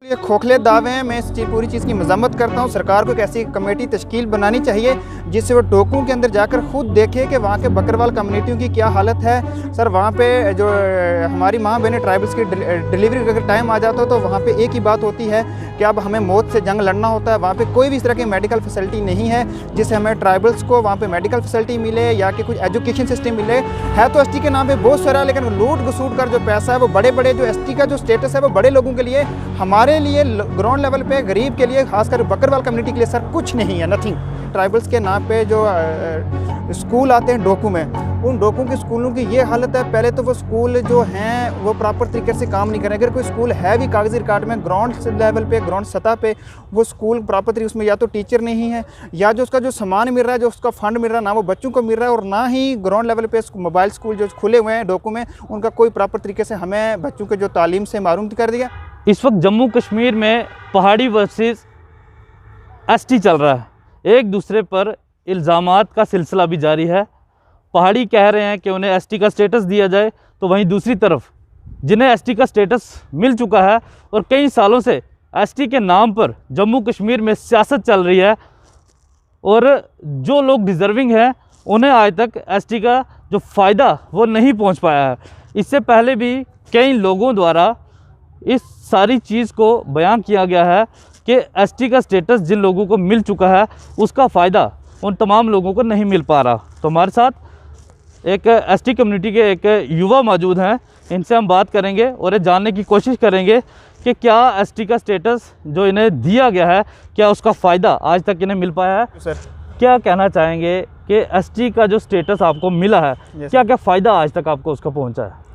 ये खोखले दावे हैं। मैं इस पूरी चीज़ की मजम्मत करता हूँ। सरकार को एक ऐसी कमेटी तश्कील बनानी चाहिए जिससे वो डोकू के अंदर जाकर खुद देखे कि वहाँ के बकरवाल कम्युनिटियों की क्या हालत है। सर वहाँ पे जो हमारी माँ बहनें ट्राइबल्स की डिलीवरी का अगर टाइम आ जाता है तो वहाँ पे एक ही बात होती है कि अब हमें मौत से जंग लड़ना होता है। वहाँ पे कोई भी इस तरह की मेडिकल फैसिलिटी नहीं है जिससे हमें ट्राइबल्स को वहाँ पे मेडिकल फैसिलिटी मिले या कि कुछ एजुकेशन सिस्टम मिले। है तो एसटी के नाम पे बहुत सारा, लेकिन लूट घसूट कर जो पैसा है वो बड़े बड़े जो एसटी का जो स्टेटस है वो बड़े लोगों के लिए, हमारे लिए ग्राउंड लेवल पे गरीब के लिए, खासकर बकरवाल कम्युनिटी के लिए सर कुछ नहीं है, नथिंग। ट्राइबल्स के नाम पे जो स्कूल आते हैं डोकू में, उन डोकू के स्कूलों की ये हालत है। पहले तो वो स्कूल जो हैं वो प्रॉपर तरीके से काम नहीं कर रहे। अगर कोई स्कूल है भी कागजी रिकॉर्ड में, ग्राउंड लेवल पे, ग्राउंड सतह पे वो स्कूल प्रॉपर तरीके, उसमें या तो टीचर नहीं है या जो उसका जो सामान मिल रहा है, जो उसका फंड मिल रहा है, ना वो बच्चों को मिल रहा है, और ना ही ग्राउंड लेवल पे मोबाइल स्कूल जो खुले हुए हैं डोकू में, उनका कोई प्रॉपर तरीके से हमें बच्चों के जो तालीम से महरूम कर दिया। इस वक्त जम्मू कश्मीर में पहाड़ी वर्सेस एसटी चल रहा है। एक दूसरे पर इल्ज़ामात का सिलसिला भी जारी है। पहाड़ी कह रहे हैं कि उन्हें एसटी का स्टेटस दिया जाए, तो वहीं दूसरी तरफ जिन्हें एसटी का स्टेटस मिल चुका है और कई सालों से एसटी के नाम पर जम्मू कश्मीर में सियासत चल रही है, और जो लोग डिज़र्विंग हैं उन्हें आज तक एसटी का जो फ़ायदा वो नहीं पहुंच पाया है। इससे पहले भी कई लोगों द्वारा इस सारी चीज़ को बयान किया गया है कि एसटी का स्टेटस जिन लोगों को मिल चुका है उसका फ़ायदा उन तमाम लोगों को नहीं मिल पा रहा। तो हमारे साथ एक एसटी कम्युनिटी के एक युवा मौजूद हैं, इनसे हम बात करेंगे और ये जानने की कोशिश करेंगे कि क्या एसटी का स्टेटस जो इन्हें दिया गया है, क्या उसका फ़ायदा आज तक इन्हें मिल पाया है। सर क्या कहना चाहेंगे कि एसटी का जो स्टेटस आपको मिला है, क्या क्या फ़ायदा आज तक आपको उसका पहुँचा है।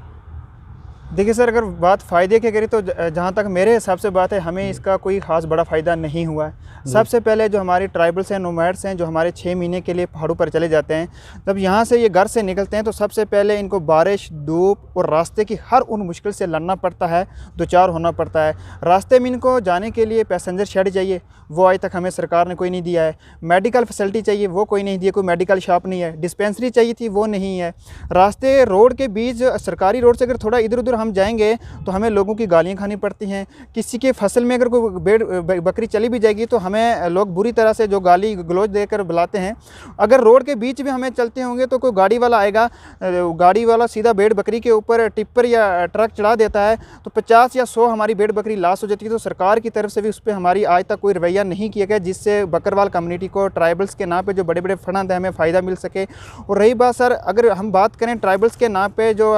देखिए सर, अगर बात फ़ायदे की करें तो जहाँ तक मेरे हिसाब से बात है, हमें इसका कोई ख़ास बड़ा फ़ायदा नहीं हुआ है। सबसे पहले जो हमारे ट्राइबल्स हैं, नोमैड्स हैं, जो हमारे 6 महीने के लिए पहाड़ों पर चले जाते हैं, जब यहाँ से ये घर से निकलते हैं तो सबसे पहले इनको बारिश, धूप और रास्ते की हर उन मुश्किल से लड़ना पड़ता है, दो चार होना पड़ता है। रास्ते में इनको जाने के लिए पैसेंजर शेड चाहिए, वो आज तक हमें सरकार ने कोई नहीं दिया है। मेडिकल फैसिलिटी चाहिए, वो कोई नहीं दिया, कोई मेडिकल शॉप नहीं है। डिस्पेंसरी चाहिए थी, वो नहीं है। रास्ते रोड के बीच, सरकारी रोड से अगर थोड़ा इधर उधर हम जाएंगे तो हमें लोगों की गालियां खानी पड़ती हैं। किसी के फसल में अगर कोई भेड़ बकरी चली भी जाएगी तो हमें लोग बुरी तरह से जो गाली गलौज देकर बुलाते हैं। अगर रोड के बीच भी हमें चलते होंगे तो कोई गाड़ी वाला आएगा, गाड़ी वाला सीधा भेड़ बकरी के ऊपर टिप्पर या ट्रक चढ़ा देता है तो 50 या 100 हमारी भेड़ बकरी लॉस हो जाती है। तो सरकार की तरफ से भी उस पर हमारी आज तक कोई रवैया नहीं किया गया जिससे बकरवाल कम्युनिटी को ट्राइबल्स के नाम पे जो बड़े बड़े फंड है हमें फ़ायदा मिल सके। और रही बात सर, अगर हम बात करें ट्राइबल्स के नाम पे जो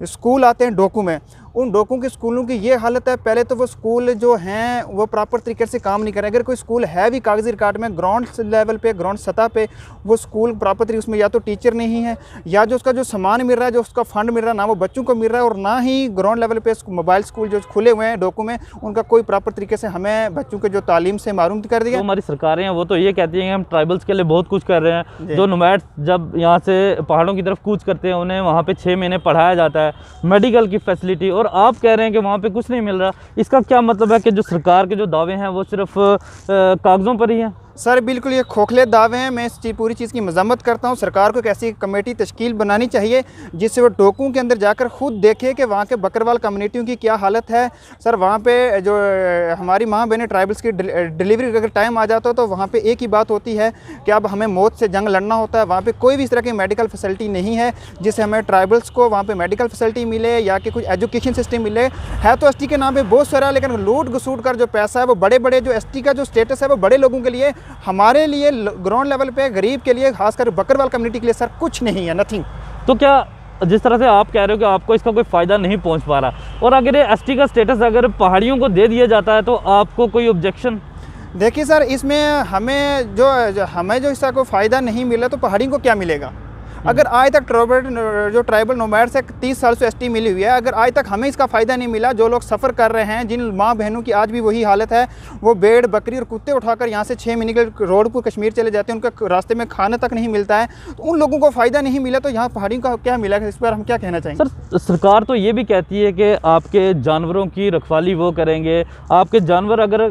स्कूल आते हैं डोकू में, उन डोकू के स्कूलों की ये हालत है। पहले तो वो स्कूल जो हैं वो प्रॉपर तरीके से काम नहीं कर रहे। अगर कोई स्कूल है भी कागजी रिकॉर्ड में, ग्राउंड लेवल पे, ग्राउंड सतह पे वो स्कूल प्रॉपर तरीके, उसमें या तो टीचर नहीं है या जो उसका जो सामान मिल रहा है, जो उसका फंड मिल रहा है, ना वो बच्चों को मिल रहा है, और ना ही ग्राउंड लेवल पे मोबाइल स्कूल जो खुले हुए हैं डोकू में, उनका कोई प्रॉपर तरीके से हमें बच्चों के जो तालीम से महरूम कर दिया। तो हमारी सरकारें हैं वो तो ये कहती हैं कि हम ट्राइबल्स के लिए बहुत कुछ कर रहे हैं। जो नोमैड्स जब यहाँ से पहाड़ों की तरफ कूच करते हैं उन्हें वहाँ पे 6 महीने पढ़ाया जाता है, मेडिकल की फैसिलिटी, और आप कह रहे हैं कि वहाँ पे कुछ नहीं मिल रहा। इसका क्या मतलब है कि जो सरकार के जो दावे हैं वो सिर्फ कागज़ों पर ही हैं। सर बिल्कुल ये खोखले दावे हैं। मैं इस पूरी चीज़ की मजम्मत करता हूँ। सरकार को एक ऐसी कमेटी तश्कील बनानी चाहिए जिससे वो डोकू के अंदर जाकर खुद देखे कि वहाँ के बकरवाल कम्युनिटियों की क्या हालत है। सर वहाँ पे जो हमारी माँ बहनें ट्राइबल्स की डिलीवरी का अगर टाइम आ जाता है तो वहाँ पे एक ही बात होती है कि अब हमें मौत से जंग लड़ना होता है। वहाँ पर कोई भी इस तरह की मेडिकल फैसिलिटी नहीं है जिससे हमें ट्राइबल्स को वहाँ पर मेडिकल फैसिलिटी मिले या कि कुछ एजुकेशन सिस्टम मिले। है तो एसटी के नाम पर बहुत सारा, लेकिन लूट घसूट कर जो पैसा है वो बड़े बड़े जो एसटी का जो स्टेटस है वो बड़े लोगों के लिए, हमारे लिए ग्राउंड लेवल पे गरीब के लिए, खासकर बकरवाल कम्युनिटी के लिए सर कुछ नहीं है, नथिंग। तो क्या जिस तरह से आप कह रहे हो कि आपको इसका कोई फ़ायदा नहीं पहुंच पा रहा, और अगर ये एसटी का स्टेटस अगर पहाड़ियों को दे दिया जाता है तो आपको कोई ऑब्जेक्शन? देखिए सर, इसमें हमें जो इसका कोई फ़ायदा नहीं मिला तो पहाड़ियों को क्या मिलेगा। अगर आज तक जो ट्राइबल नोमैड्स है 30 साल से एसटी मिली हुई है, अगर आज तक हमें इसका फ़ायदा नहीं मिला, जो लोग सफ़र कर रहे हैं, जिन माँ बहनों की आज भी वही हालत है, वो भेड़ बकरी और कुत्ते उठाकर यहाँ से 6 महीने के रोड पर कश्मीर चले जाते हैं, उनका रास्ते में खाना तक नहीं मिलता है, तो उन लोगों को फ़ायदा नहीं मिला तो यहाँ पहाड़ियों का क्या मिला, इस पर हम क्या कहना चाहेंगे। सर सरकार तो ये भी कहती है कि आपके जानवरों की रखवाली वो करेंगे, आपके जानवर अगर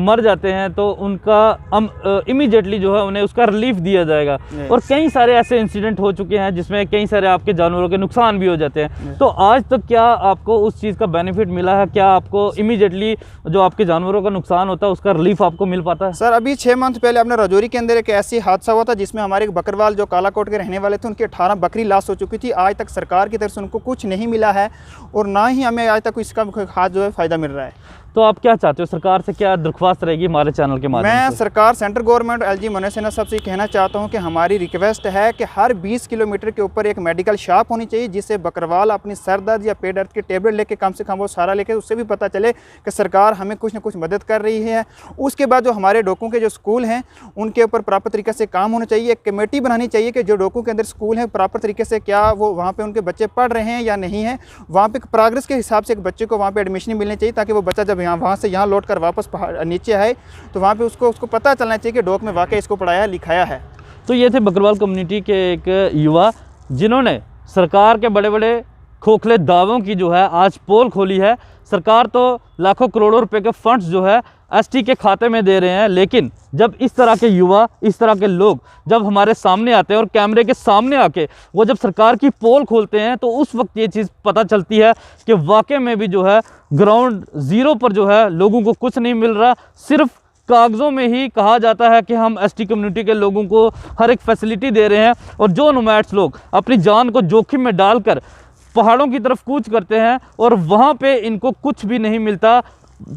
मर जाते हैं तो उनका इमीडिएटली जो है उन्हें उसका रिलीफ दिया जाएगा, और कई सारे ऐसे इंसिडेंट इंसिडेंट हो चुके हैं जिसमें कई सारे आपके जानवरों के नुकसान भी हो जाते हैं, तो आज तक क्या आपको उस चीज़ का बेनिफिट मिला है? क्या आपको इमीडिएटली जो आपके जानवरों का नुकसान होता है उसका रिलीफ आपको मिल पाता है? सर अभी 6 मंथ पहले अपने राजौरी के अंदर एक ऐसी हादसा हुआ था जिसमें हमारे एक बकरवाल जो कालाकोट के रहने वाले थे, उनकी 18 बकरी लॉस हो चुकी थी। आज तक सरकार की तरफ से उनको कुछ नहीं मिला है और ना ही हमें आज तक इसका खास जो है फ़ायदा मिल रहा है। तो आप क्या चाहते हो, सरकार से क्या दरख्वास्त रहेगी हमारे चैनल के माध्यम मैं से? सरकार, सेंट्रल गवर्नमेंट, एलजी मनोसेना साहब से कहना चाहता हूं कि हमारी रिक्वेस्ट है कि हर 20 किलोमीटर के ऊपर एक मेडिकल शॉप होनी चाहिए जिससे बकरवाल अपनी सर दर्द या पेट दर्द की टेबलेट लेके कम से कम वो सारा लेके उससे भी पता चले कि सरकार हमें कुछ ना कुछ मदद कर रही है। उसके बाद जो हमारे डोकू के जो स्कूल हैं उनके ऊपर प्रॉपर तरीके से काम होना चाहिए। एक कमेटी बनानी चाहिए कि जो डोकू के अंदर स्कूल हैं प्रॉपर तरीके से क्या वो वहाँ पर उनके बच्चे पढ़ रहे हैं या नहीं है, वहाँ पर प्रोग्रेस के हिसाब से एक बच्चे को वहाँ पर एडमिशन मिलनी चाहिए ताकि वो बच्चा जब वहाँ से यहाँ लौट कर वापस पहाड़ नीचे आए तो वहाँ पे उसको पता चलना चाहिए कि डॉग में वाकई इसको पढ़ाया लिखाया है। तो ये थे बकरवाल कम्युनिटी के एक युवा जिन्होंने सरकार के बड़े बड़े खोखले दावों की जो है आज पोल खोली है। सरकार तो लाखों करोड़ों रुपए के फंड्स जो है एसटी के खाते में दे रहे हैं, लेकिन जब इस तरह के युवा, इस तरह के लोग जब हमारे सामने आते हैं और कैमरे के सामने आके वो जब सरकार की पोल खोलते हैं तो उस वक्त ये चीज़ पता चलती है कि वाकई में भी जो है ग्राउंड ज़ीरो पर जो है लोगों को कुछ नहीं मिल रहा। सिर्फ कागज़ों में ही कहा जाता है कि हम एसटी कम्युनिटी के लोगों को हर एक फैसिलिटी दे रहे हैं, और जो नोमैड्स लोग अपनी जान को जोखिम में डालकर पहाड़ों की तरफ कूच करते हैं और वहाँ पे इनको कुछ भी नहीं मिलता,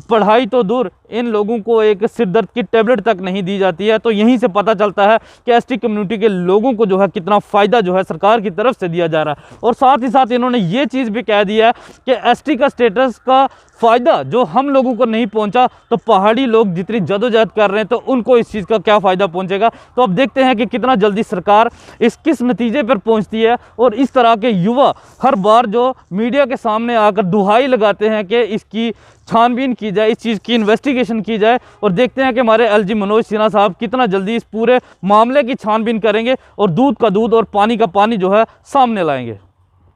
पढ़ाई तो दूर, इन लोगों को एक सिर दर्द की टेबलेट तक नहीं दी जाती है। तो यहीं से पता चलता है कि एसटी कम्युनिटी के लोगों को जो है कितना फ़ायदा जो है सरकार की तरफ से दिया जा रहा है। और साथ ही साथ इन्होंने ये चीज़ भी कह दिया है कि एसटी का स्टेटस का फ़ायदा जो हम लोगों को नहीं पहुंचा, तो पहाड़ी लोग जितनी जदोजहद कर रहे हैं तो उनको इस चीज़ का क्या फ़ायदा पहुंचेगा। तो अब देखते हैं कि कितना जल्दी सरकार किस नतीजे पर पहुंचती है। और इस तरह के युवा हर बार जो मीडिया के सामने आकर दुहाई लगाते हैं कि इसकी छानबीन की जाए, इस चीज़ की इन्वेस्टिगेशन की जाए, और देखते हैं कि हमारे एलजी मनोज सिन्हा साहब कितना जल्दी इस पूरे मामले की छानबीन करेंगे और दूध का दूध और पानी का पानी जो है सामने लाएंगे।